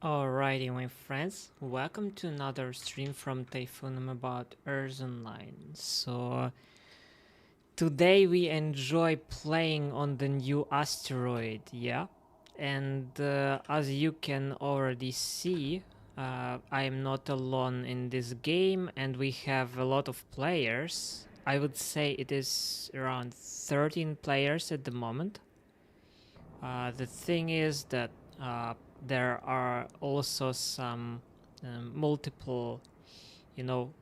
Alrighty, my friends, welcome to another stream from Typhoon about Earth Online. Today we enjoy playing on the new asteroid, yeah? And as you can already see, I am not alone in this game and we have a lot of players. I would say it is around 13 players at the moment. The thing is that there are also some multiple,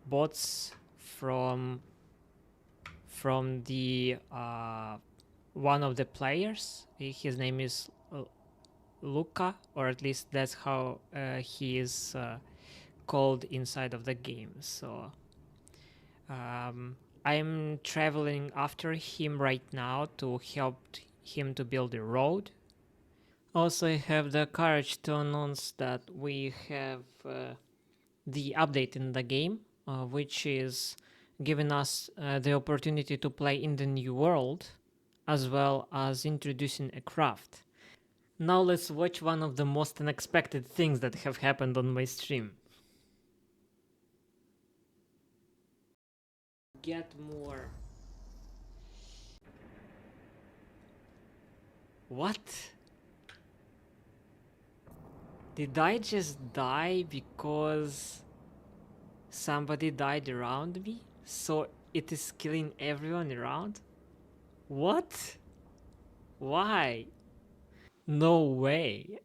bots from the one of the players. His name is Luca, or at least that's how he is called inside of the game. So I'm traveling after him right now to help him to build a road. Also, I have the courage to announce that we have the update in the game, which is giving us the opportunity to play in the new world, as well as introducing a craft. Now let's watch one of the most unexpected things that have happened on my stream. Get more. What? Did I just die because somebody died around me? So it is killing everyone around? What? Why? No way.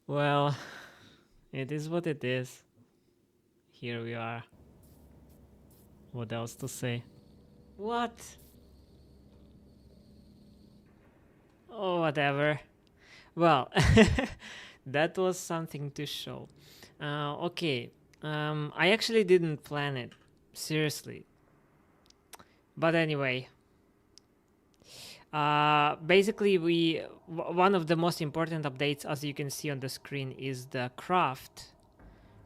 Well, it is what it is. Here we are. What else to say? What? Oh, whatever. Well, that was something to show. Okay. I actually didn't plan it. Seriously. But anyway. Basically, one of the most important updates, as you can see on the screen, is the craft.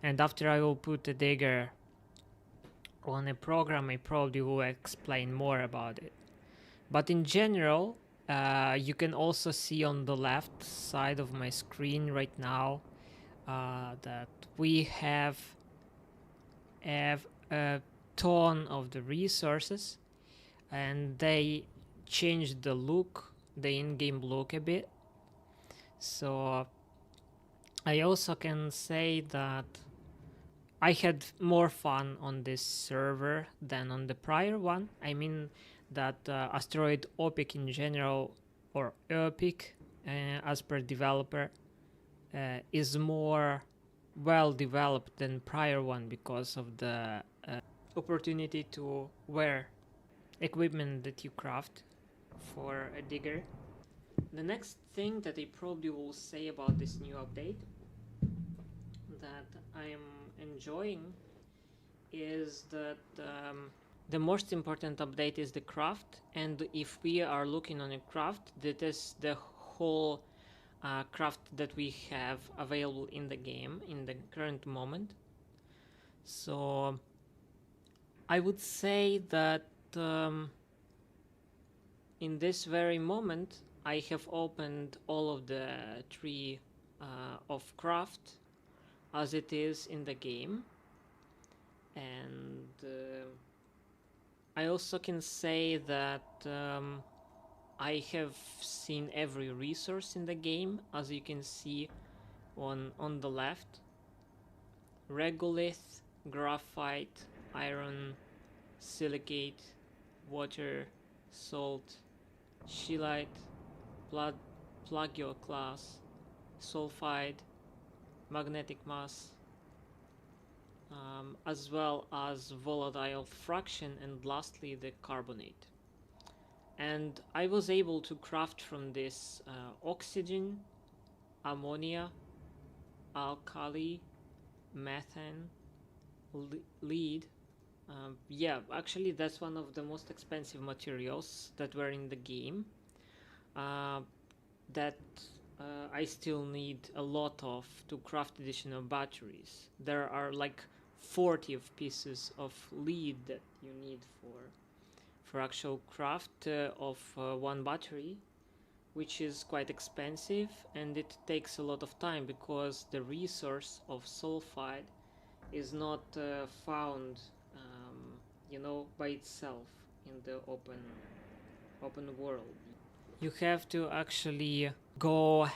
And after I will put a digger on a program, I probably will explain more about it. But in general, you can also see on the left side of my screen right now that we have a ton of the resources, and they changed the look, the in-game look a bit. So I also can say that I had more fun on this server than on the prior one. I mean that Asteroid OPIC in general, or OPIC as per developer, is more well developed than prior one because of the opportunity to wear equipment that you craft for a digger. The next thing that I probably will say about this new update that I'm enjoying is that the most important update is the craft, and if we are looking on a craft, that is the whole craft that we have available in the game in the current moment. So I would say that in this very moment I have opened all of the tree of craft as it is in the game, and I also can say that I have seen every resource in the game, as you can see on the left: regolith, graphite, iron, silicate, water, salt, scheelite, plagioclase, sulfide, magnetic mass, as well as volatile fraction, and lastly the carbonate. And I was able to craft from this oxygen, ammonia, alkali, methane, lead. Yeah, actually that's one of the most expensive materials that were in the game that I still need a lot of to craft additional batteries. There are like 40 of pieces of lead that you need for actual craft of one battery. which is quite expensive, and it takes a lot of time because the resource of sulfide is not found, by itself in the open world. You have to actually go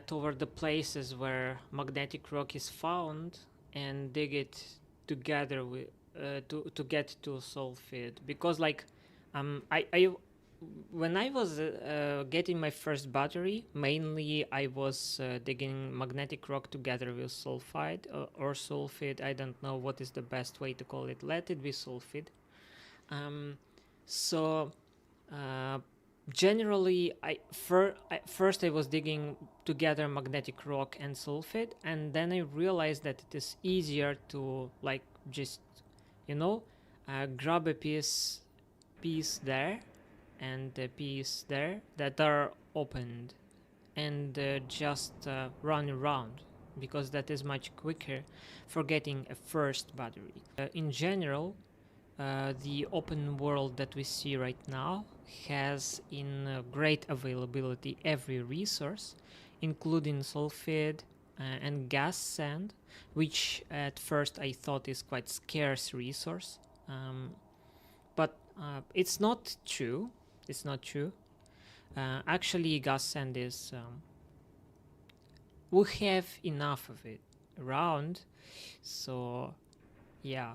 toward the places where magnetic rock is found and dig it together with to get to sulfide, because like I when I was getting my first battery, mainly I was digging magnetic rock together with sulfide or sulfide. I don't know what is the best way to call it. Let it be sulfide. So generally, first I was digging together magnetic rock and sulfide, and then I realized that it is easier to like just grab a piece there and a piece there that are opened, and just run around, because that is much quicker for getting a first battery. In general, the open world that we see right now has in great availability every resource, including sulfide and gas sand, which at first I thought is quite scarce resource, but it's not true. It's not true. Actually, gas sand is we have enough of it around, so yeah.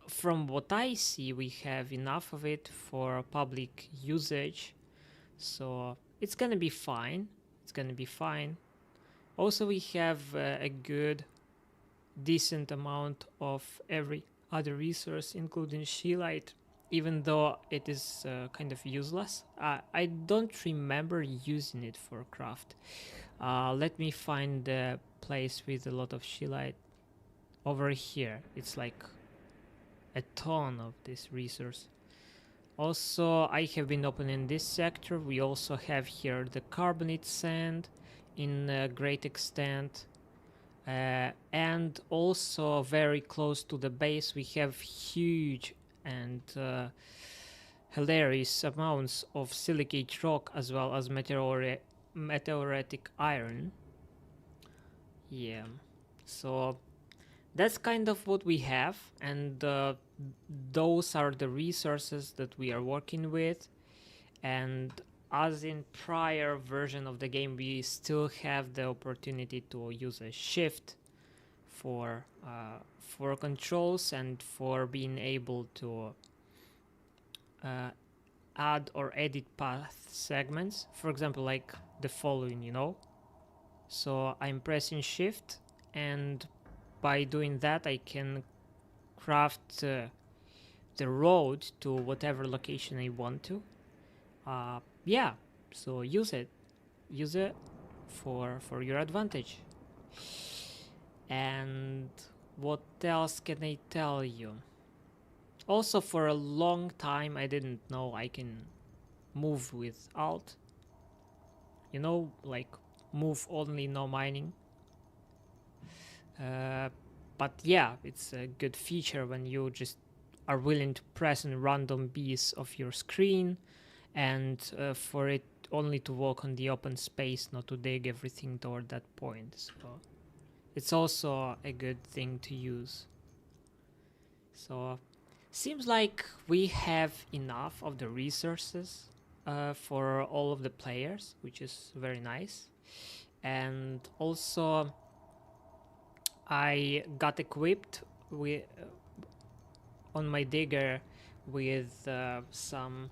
From what I see, we have enough of it for public usage, so it's gonna be fine. It's gonna be fine. Also, we have a good, decent amount of every other resource, including scheelite, even though it is kind of useless. I don't remember using it for craft. Let me find the place with a lot of scheelite. Over here, it's like a ton of this resource. Also, I have been opening this sector. We also have here the carbonate sand in a great extent. And also very close to the base we have huge and hilarious amounts of silicate rock, as well as meteoritic iron. Yeah, so that's kind of what we have, and those are the resources that we are working with. And as in prior version of the game, we still have the opportunity to use a shift for controls and for being able to add or edit path segments. For example, like the following, So I'm pressing shift, and by doing that I can craft the road to whatever location I want to. Yeah, so use it for your advantage. And what else can I tell you? Also, for a long time I didn't know I can move with alt, like move only, no mining. But yeah, it's a good feature when you just are willing to press on random piece of your screen, and for it only to walk on the open space, not to dig everything toward that point. So it's also a good thing to use. So seems like we have enough of the resources for all of the players, which is very nice. And also I got equipped with on my digger with some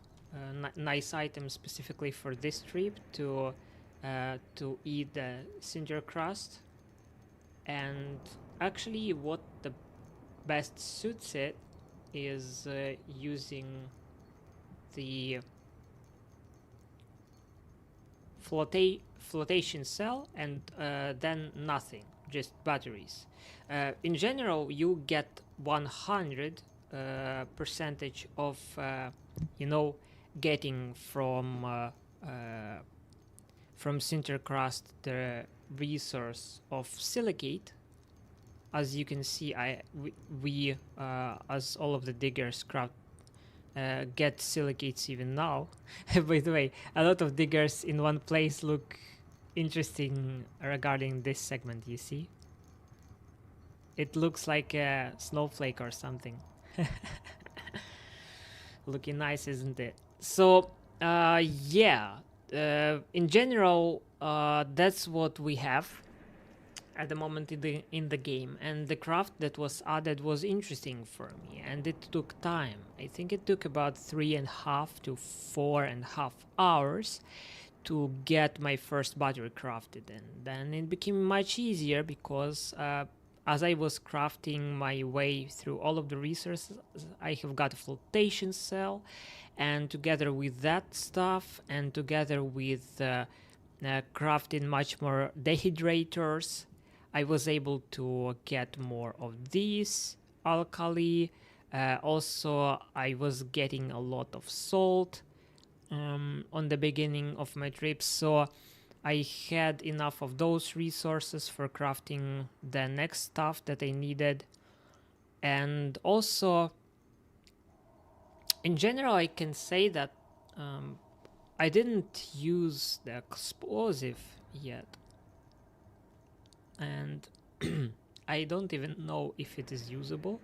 nice items specifically for this trip to eat the cinder crust. And actually what the best suits it is using the flotation cell, and then nothing, just batteries. In general, you get 100 percentage of getting from Sintercrust the resource of silicate. As you can see, we as all of the diggers get silicates even now. By the way, a lot of diggers in one place look interesting regarding this segment, you see? It looks like a snowflake or something. Looking nice, isn't it? So, yeah, in general, that's what we have at the moment in the game, and the craft that was added was interesting for me, and it took time. I think it took about 3.5 to 4.5 hours to get my first battery crafted, and then it became much easier because as I was crafting my way through all of the resources, I have got a flotation cell, and together with that stuff, and together with crafting much more dehydrators, I was able to get more of these alkali. Also, I was getting a lot of salt on the beginning of my trip, so I had enough of those resources for crafting the next stuff that I needed. And also, in general, I can say that I didn't use the explosive yet, and I don't even know if it is usable.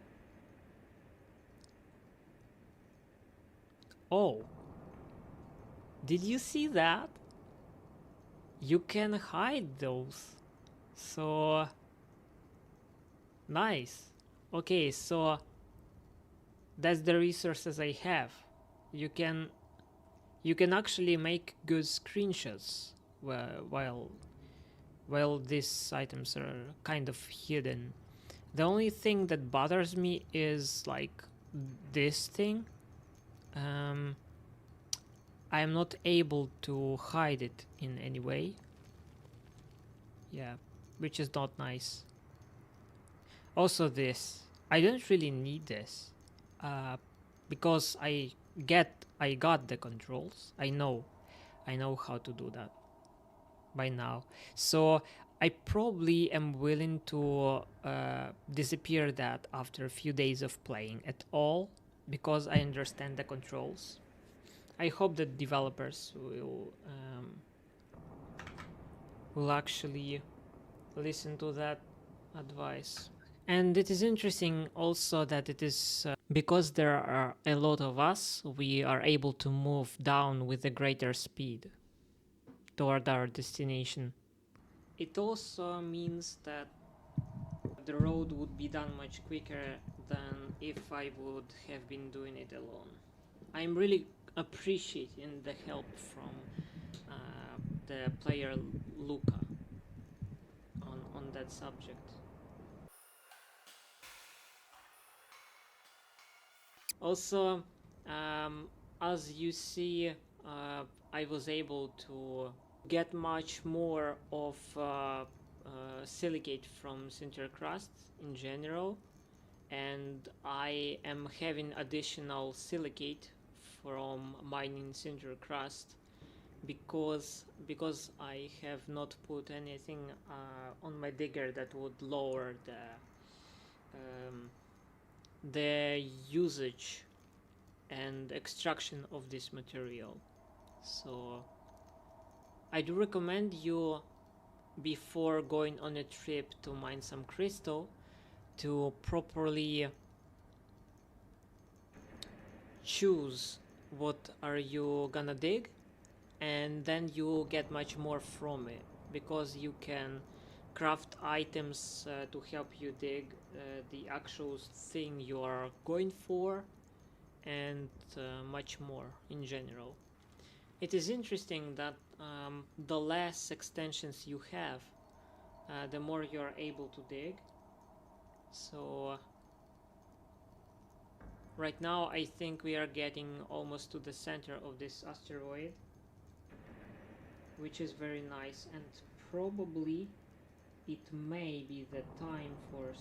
Oh, did you see that? You can hide those. So nice. Okay, so that's the resources I have. You can actually make good screenshots while these items are kind of hidden. The only thing that bothers me is like this thing. I am not able to hide it in any way. Yeah, which is not nice. Also this. I don't really need this. Because I got the controls. I know how to do that by now. So I probably am willing to disappear that after a few days of playing at all, because I understand the controls. I hope that developers will actually listen to that advice. And it is interesting also that it is because there are a lot of us, we are able to move down with a greater speed toward our destination. It also means that the road would be done much quicker than if I would have been doing it alone. I'm really appreciating the help from the player Luca on that subject. Also, as you see, I was able to get much more of silicate from sinter crust in general, and I am having additional silicate from mining sinter crust because I have not put anything on my digger that would lower the usage and extraction of this material. So I do recommend you, before going on a trip to mine some crystal, to properly choose what are you gonna dig, and then you get much more from it, because you can craft items to help you dig the actual thing you are going for, and much more in general. It is interesting that the less extensions you have, the more you are able to dig. So right now I think we are getting almost to the center of this asteroid, which is very nice, and probably it may be the time for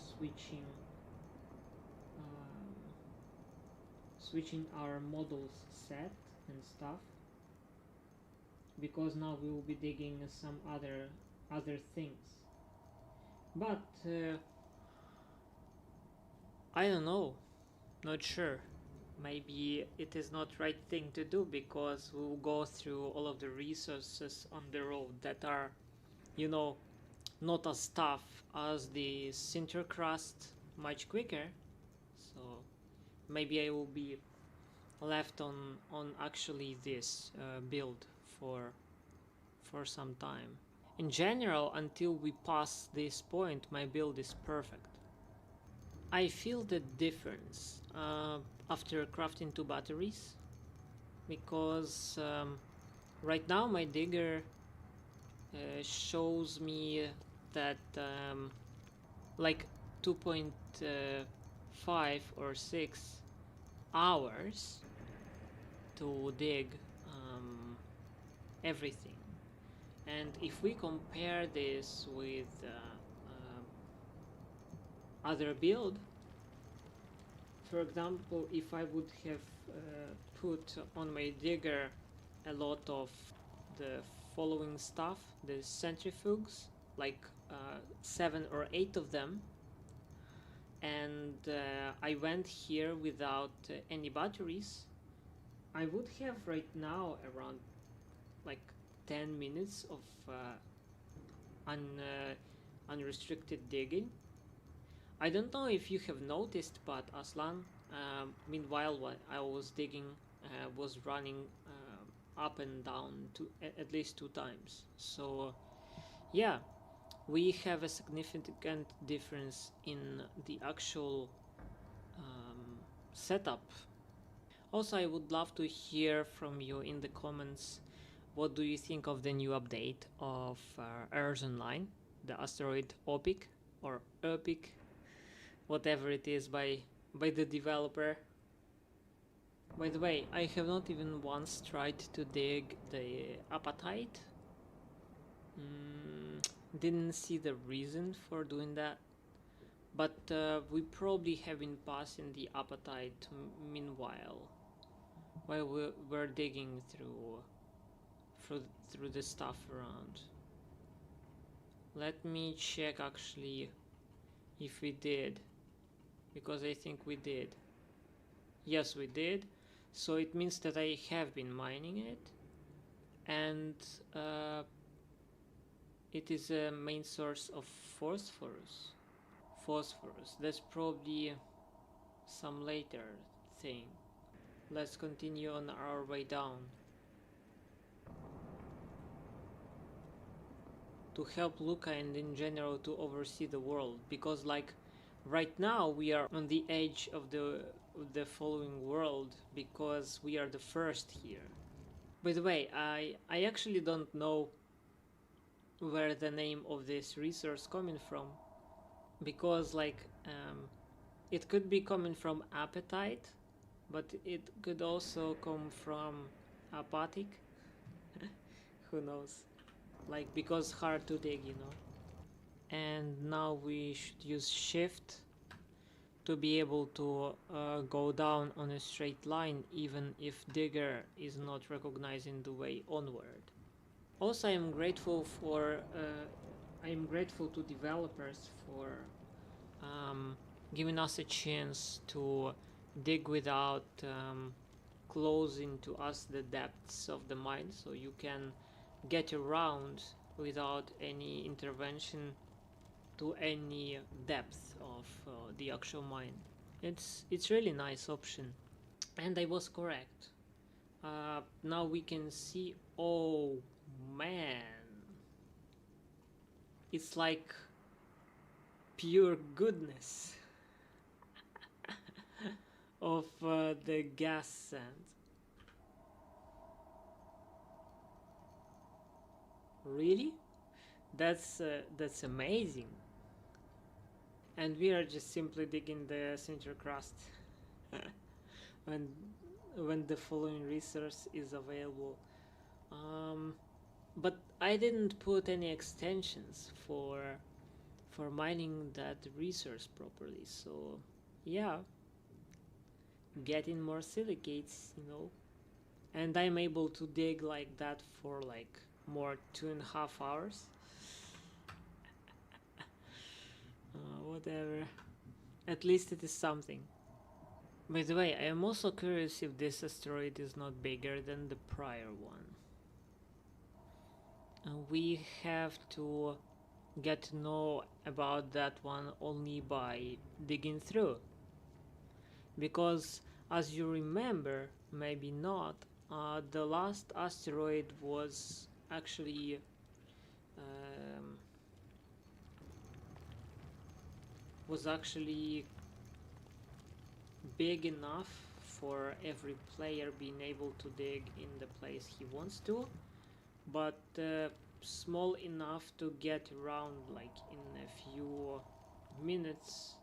switching our models set and stuff, because now we will be digging some other things. But I don't know, not sure. maybe it is not right thing to do, because we'll go through all of the resources on the road that are, you know, not as tough as the sinter crust, much quicker. So maybe I will be left on actually this build for some time. In general, until we pass this point, my build is perfect. I feel the difference after crafting 2 batteries, because right now my digger shows me that like 2.5 or 6 hours to dig everything. And if we compare this with other build, for example, if I would have put on my digger a lot of the following stuff, the centrifuges, like 7 or 8 of them, and I went here without any batteries, I would have right now around like 10 minutes of unrestricted digging. I don't know if you have noticed, but Aslan, meanwhile, while I was digging, was running up and down at least 2 times. So, yeah, we have a significant difference in the actual setup. Also, I would love to hear from you in the comments. What do you think of the new update of Earth Online, the asteroid OPIC or OPIC, whatever it is by the developer? By the way, I have not even once tried to dig the apatite. Didn't see the reason for doing that, but we probably have been passing the apatite meanwhile, while we're digging through the stuff around. Let me check actually if we did, because I think we did. Yes, we did. So it means that I have been mining it, and it is a main source of phosphorus. That's probably some later thing. Let's continue on our way down to help Luca and in general to oversee the world, because like right now we are on the edge of the following world, because we are the first here. By the way, I actually don't know where the name of this resource coming from, because like it could be coming from appetite, but it could also come from apathic. Who knows, like, because hard to dig, you know. And now we should use shift to be able to go down on a straight line, even if digger is not recognizing the way onward. Also, I am grateful to developers for giving us a chance to dig without closing to us the depths of the mine, so you can get around without any intervention to any depth of the actual mine. It's really nice option, and I was correct. Now we can see. Oh man, it's like pure goodness of the gas sand. Really? That's amazing. And we are just simply digging the center crust when when the following resource is available. Um, but I didn't put any extensions for mining that resource properly. So yeah, getting more silicates, you know, and I'm able to dig like that for like more 2.5 hours. Whatever. At least it is something. By the way, I am also curious if this asteroid is not bigger than the prior one. And we have to get to know about that one only by digging through. Because as you remember, maybe not, the last asteroid was actually um, big enough for every player being able to dig in the place he wants to, but small enough to get around like in a few minutes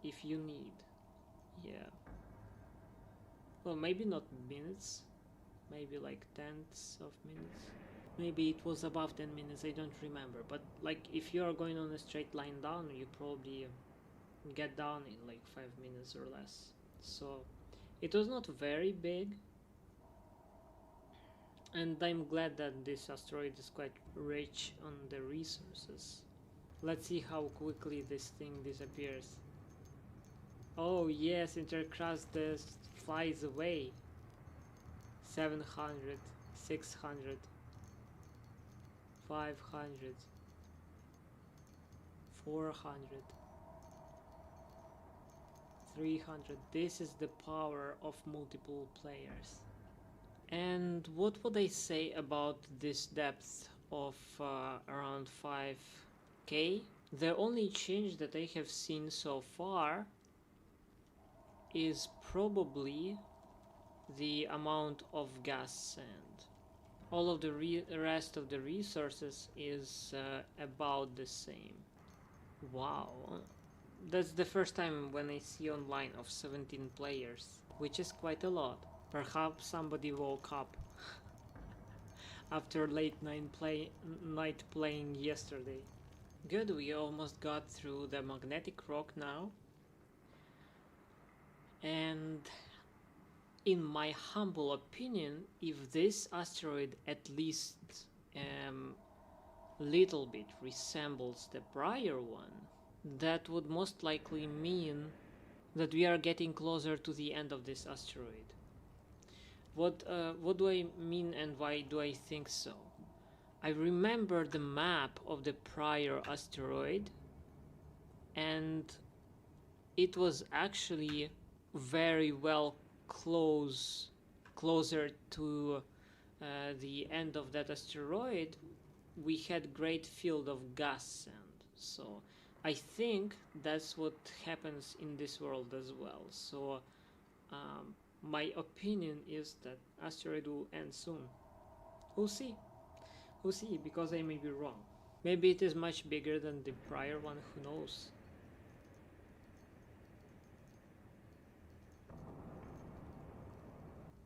if you need. Yeah, well, maybe not minutes, maybe like tenths of minutes. Maybe it was above 10 minutes, I don't remember, but like if you are going on a straight line down, you probably get down in like 5 minutes or less. So it was not very big, and I'm glad that this asteroid is quite rich on the resources. Let's see how quickly this thing disappears. Oh yes, Intercrust just flies away. 700, 600, 500, 400, 300. This is the power of multiple players. And what would I say about this depth of around 5k? The only change that I have seen so far is probably the amount of gas sand. All of the rest of the resources is about the same. Wow, that's the first time when I see online of 17 players, which is quite a lot. Perhaps somebody woke up after late night playing yesterday. Good, we almost got through the magnetic rock now. And in my humble opinion, if this asteroid at least little bit resembles the prior one, that would most likely mean that we are getting closer to the end of this asteroid. What do I mean and why do I think so? I remember the map of the prior asteroid, and it was actually very well closer to the end of that asteroid. We had great field of gas sand, so I think that's what happens in this world as well. So my opinion is that asteroid will end soon. We'll see, because I may be wrong. Maybe it is much bigger than the prior one, who knows.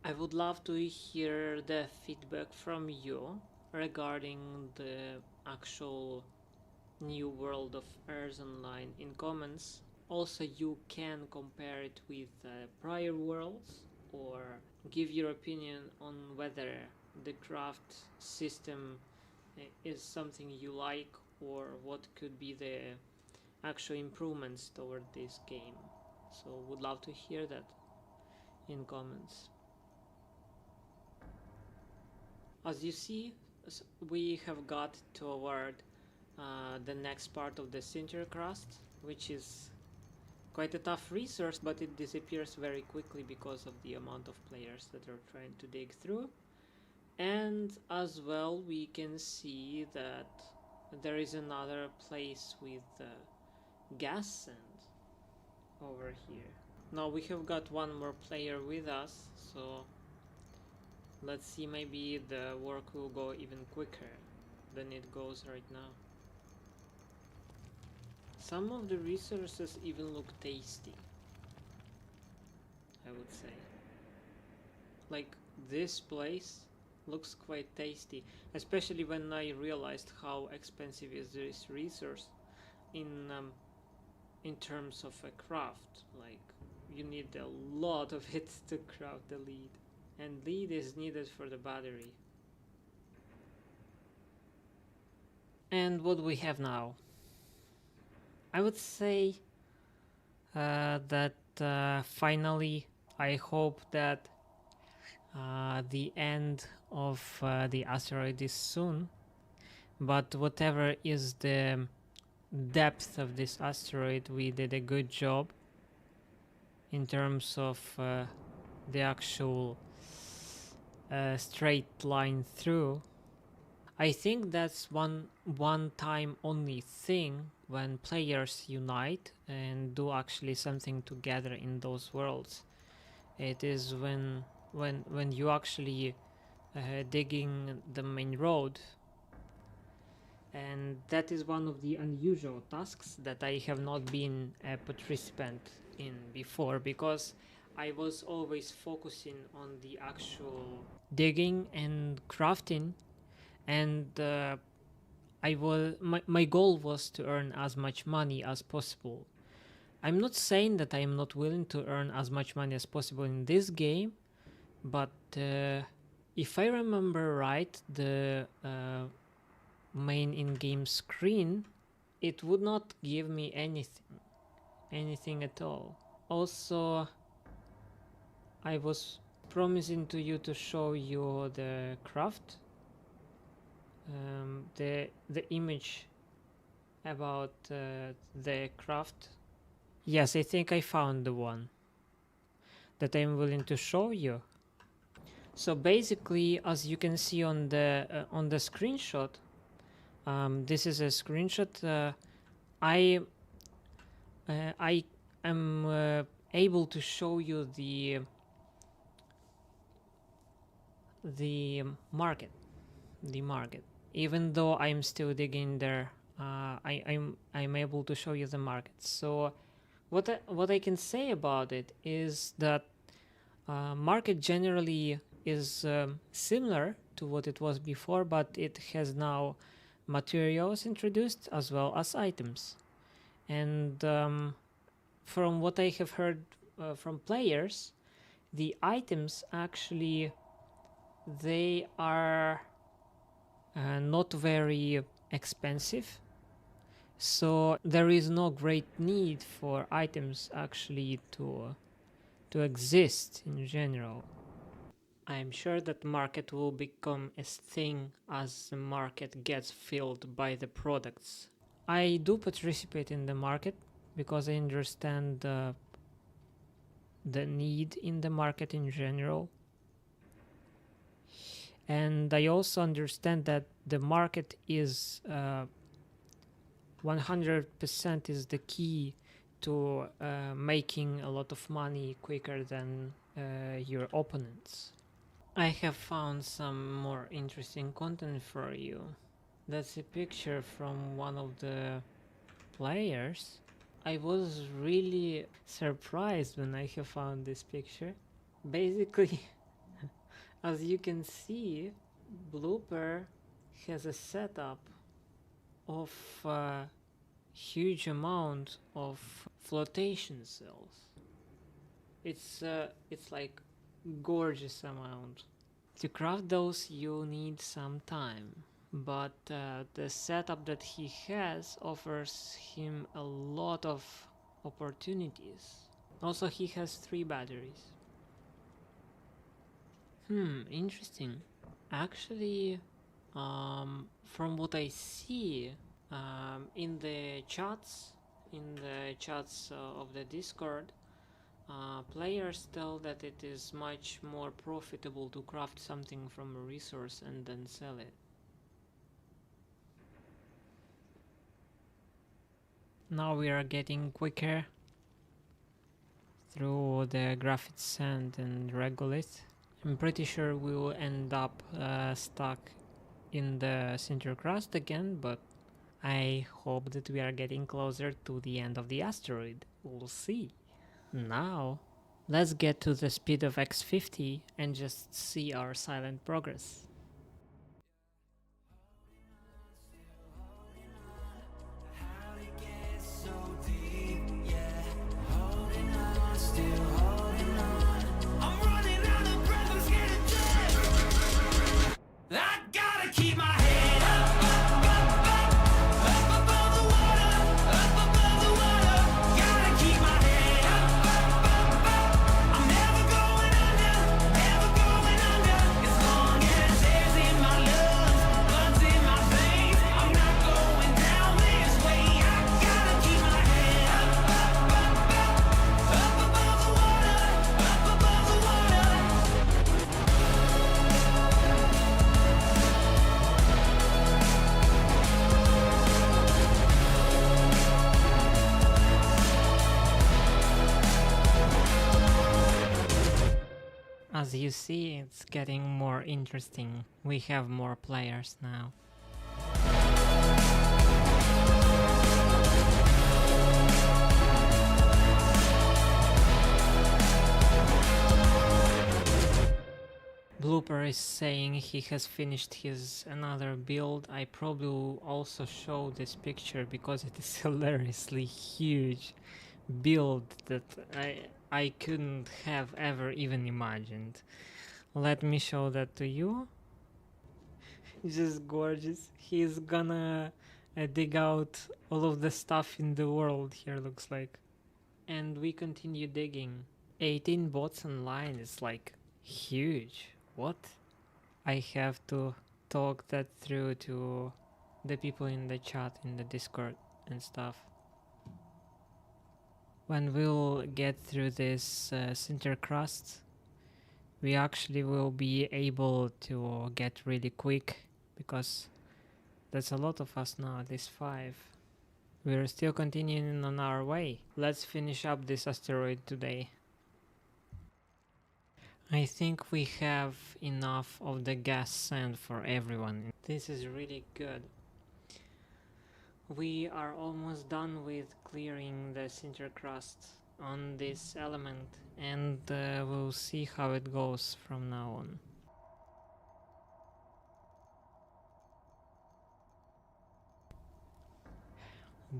I would love to hear the feedback from you regarding the actual new world of Earth Online in comments. Also, you can compare it with prior worlds, or give your opinion on whether the craft system is something you like, or what could be the actual improvements toward this game. So would love to hear that in comments. As you see, we have got toward the next part of the sinter crust, which is quite a tough resource, but it disappears very quickly because of the amount of players that are trying to dig through. And as well, we can see that there is another place with gas sand over here. Now we have got one more player with us, so let's see, maybe the work will go even quicker than it goes right now. Some of the resources even look tasty, I would say. Like this place looks quite tasty, especially when I realized how expensive is this resource in terms of a craft. Like, you need a lot of it to craft the lead, and lead is needed for the battery. And what do we have now? I would say that finally, I hope that the end of the asteroid is soon. But whatever is the depth of this asteroid, we did a good job in terms of the actual straight line through. I think that's one time only thing when players unite and do actually something together in those worlds. It is when you actually digging the main road, and that is one of the unusual tasks that I have not been a participant in before, because I was always focusing on the actual digging and crafting, and my goal was to earn as much money as possible. I'm not saying that I am not willing to earn as much money as possible in this game, but if I remember right, the main in-game screen, it would not give me anything at all. Also, I was promising to you to show you the craft, the image about the craft. Yes, I think I found the one that I'm willing to show you. So basically, as you can see on the screenshot, this is a screenshot. I am able to show you the market, even though I'm still digging there. I'm able to show you the market. So what I can say about it is that market generally is similar to what it was before, but it has now materials introduced as well as items. And from what I have heard from players, the items actually, they are not very expensive, so there is no great need for items actually to exist in general. I'm sure that market will become a thing as the market gets filled by the products. I do participate in the market because I understand the need in the market in general. And I also understand that the market is 100% is the key to making a lot of money quicker than your opponents. I have found some more interesting content for you. That's a picture from one of the players. I was really surprised when I have found this picture. Basically, as you can see, Blooper has a setup of a huge amount of flotation cells. It's like gorgeous amount. To craft those you need some time, but the setup that he has offers him a lot of opportunities. Also, he has 3 batteries. Interesting. Actually, from what I see in the chats of the Discord, players tell that it is much more profitable to craft something from a resource and then sell it. Now we are getting quicker through the graphite sand and regolith. I'm pretty sure we will end up stuck in the sinter crust again, but I hope that we are getting closer to the end of the asteroid. We'll see. Now, let's get to the speed of X50 and just see our silent progress. As you see, it's getting more interesting. We have more players now. Blooper is saying he has finished his another build. I probably will also show this picture because it is hilariously huge build that I couldn't have ever even imagined. Let me show that to you. Just gorgeous. He's gonna dig out all of the stuff in the world here, looks like. And we continue digging. 18 bots online is like huge. What? I have to talk that through to the people in the chat, in the Discord and stuff. When we'll get through this center crust, we actually will be able to get really quick, because that's a lot of us now, at least 5. We're still continuing on our way. Let's finish up this asteroid today. I think we have enough of the gas sand for everyone. This is really good. We are almost done with clearing the center crust on this element, and we'll see how it goes from now on.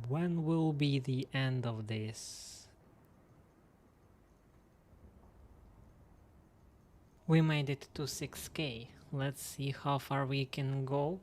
When will be the end of this? We made it to 6K. Let's see how far we can go.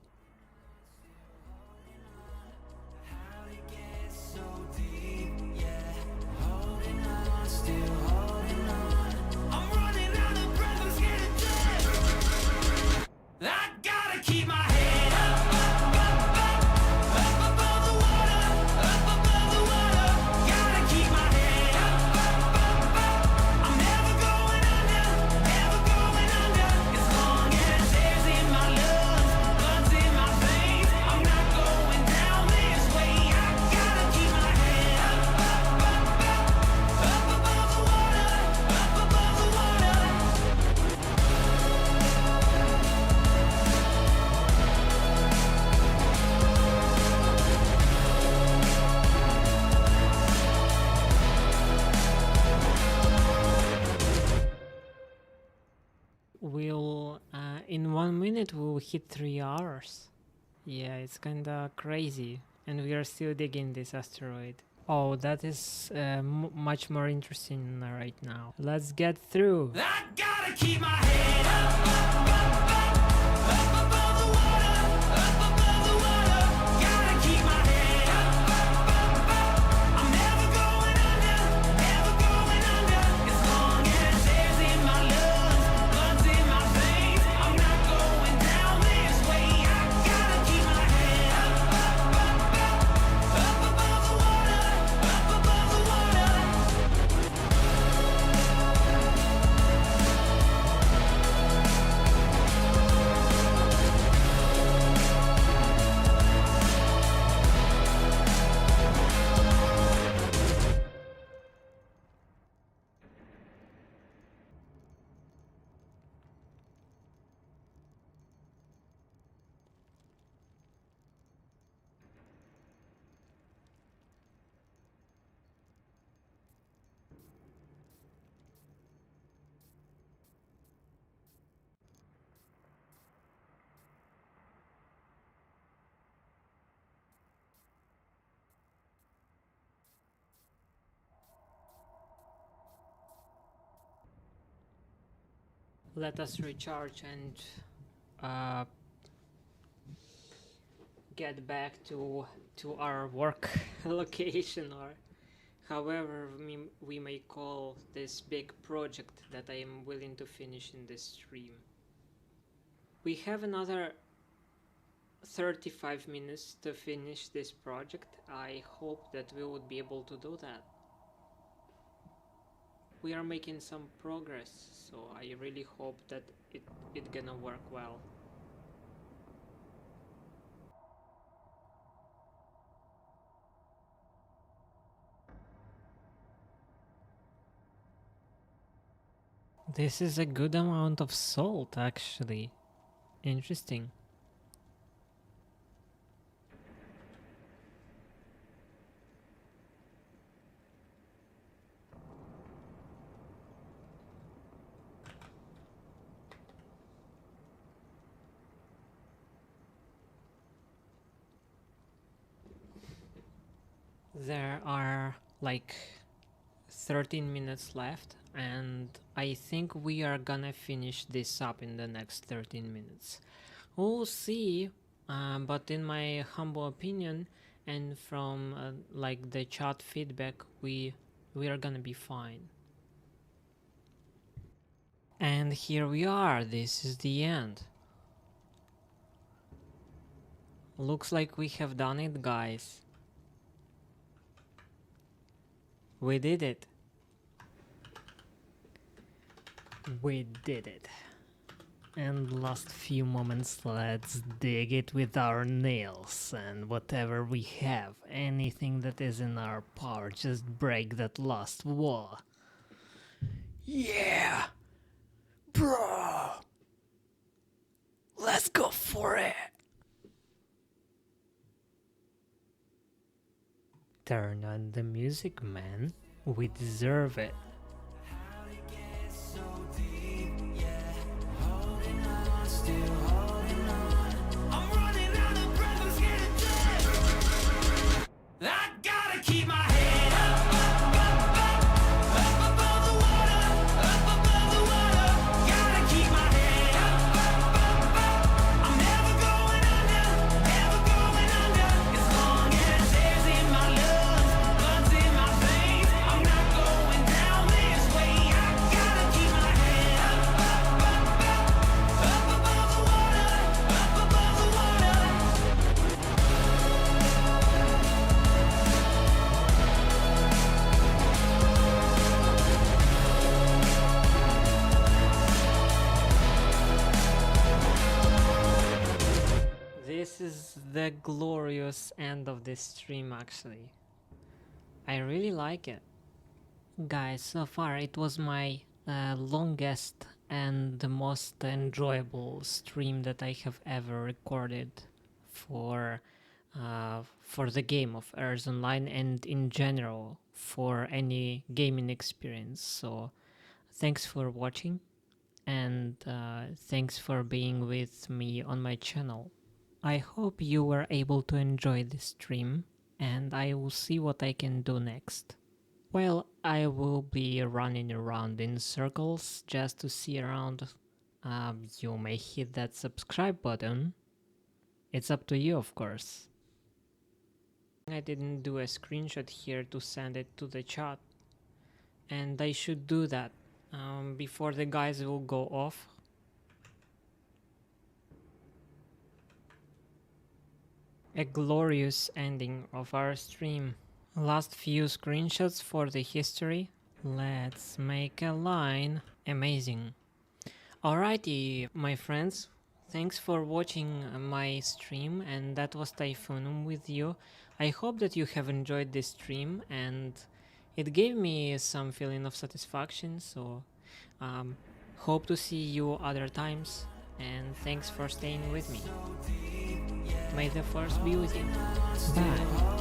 We'll in 1 minute we'll hit 3 hours. Yeah, it's kinda crazy, and we are still digging this asteroid. Oh, that is much more interesting right now. Let's get through. I gotta keep my head up above the water, up above the water. Gotta keep my head up. I'm never going under, never going under. As long as air's in my lungs, blood's in my veins, I'm not going down this way. I gotta keep my head up above the water, up above the water. Let us recharge and get back to our work location, or however we may call this big project that I am willing to finish in this stream. We have another 35 minutes to finish this project. I hope that we would be able to do that. We are making some progress, so I really hope that it gonna work well. This is a good amount of salt, actually. Interesting. There are like 13 minutes left, and I think we are gonna finish this up in the next 13 minutes. We'll see, but in my humble opinion and from like the chat feedback, we are gonna be fine. And here we are, this is the end. Looks like we have done it, guys. We did it. We did it. And last few moments, let's dig it with our nails and whatever we have. Anything that is in our power, just break that last wall. Yeah! Bro! Let's go for it! Turn on the music, man. We deserve it. This is the glorious end of this stream, actually. I really like it. Guys, so far it was my longest and the most enjoyable stream that I have ever recorded for the game of Earth Online and in general for any gaming experience. So thanks for watching, and thanks for being with me on my channel. I hope you were able to enjoy this stream, and I will see what I can do next. Well, I will be running around in circles just to see around. You may hit that subscribe button. It's up to you, of course. I didn't do a screenshot here to send it to the chat, and I should do that before the guys will go off. A glorious ending of our stream. Last few screenshots for the history. Let's make a line. Amazing. Alrighty, my friends. Thanks for watching my stream, and that was Typhoonum with you. I hope that you have enjoyed this stream, and it gave me some feeling of satisfaction, so hope to see you other times, and thanks for staying with me. May the force be with you. Bye.